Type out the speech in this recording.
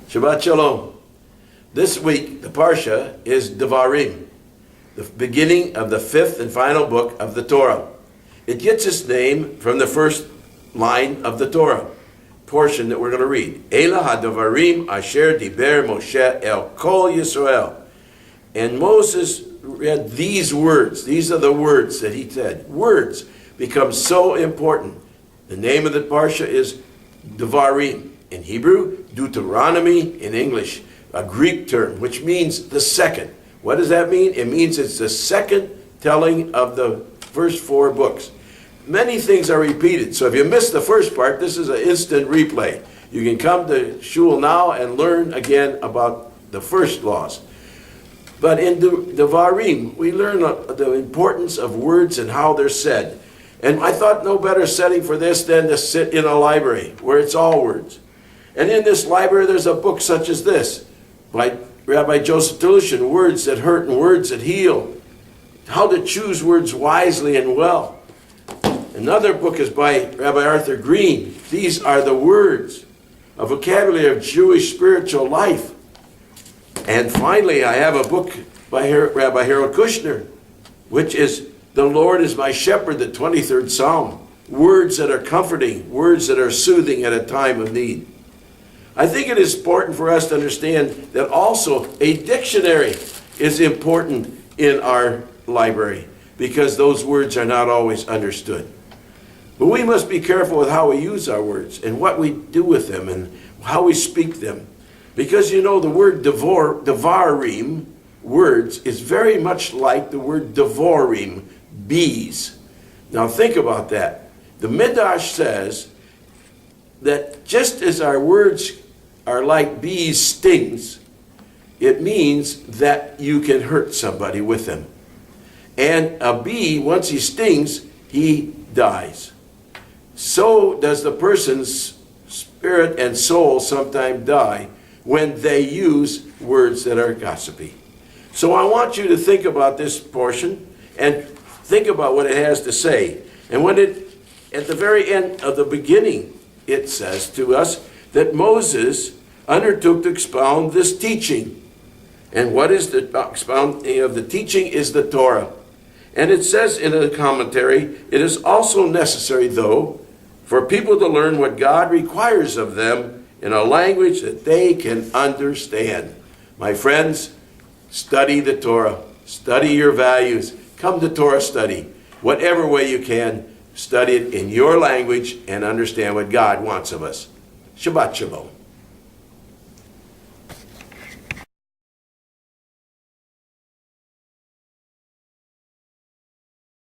Shabbat Shalom. This week, the Parsha is Devarim, the beginning of the fifth and final book of the Torah. It gets its name from the first line of the Torah portion that we're going to read. Elah ha-Devarim asher diber Moshe el kol Yisrael. And Moses read these words. These are the words that he said. Words become so important. The name of the Parsha is Devarim. In Hebrew, Deuteronomy in English, a Greek term, which means the second. What does that mean? It means it's the second telling of the first four books. Many things are repeated. So if you missed the first part, this is an instant replay. You can come to shul now and learn again about the first laws. But in Devarim, we learn the importance of words and how they're said. And I thought no better setting for this than to sit in a library where it's all words. And in this library, there's a book such as this by Rabbi Joseph Delushin, Words That Hurt and Words That Heal. How to choose words wisely and well. Another book is by Rabbi Arthur Green. These are the words, a vocabulary of Jewish spiritual life. And finally, I have a book by Rabbi Harold Kushner, which is The Lord is My Shepherd, the 23rd Psalm. Words that are comforting, words that are soothing at a time of need. I think it is important for us to understand that also a dictionary is important in our library because those words are not always understood. But we must be careful with how we use our words and what we do with them and how we speak them. Because you know the word Devarim, words, is very much like the word Devorim, bees. Now think about that. The Midrash says that just as our words are like bees' stings, it means that you can hurt somebody with them. And a bee, once he stings, he dies. So does the person's spirit and soul sometimes die when they use words that are gossipy. So I want you to think about this portion and think about what it has to say. And when at the very end of the beginning, it says to us that Moses undertook to expound this teaching. And what is the expounding of the teaching is the Torah. And it says in a commentary, it is also necessary, though, for people to learn what God requires of them in a language that they can understand. My friends, study the Torah. Study your values. Come to Torah study. Whatever way you can, study it in your language and understand what God wants of us. Shabbat Shalom.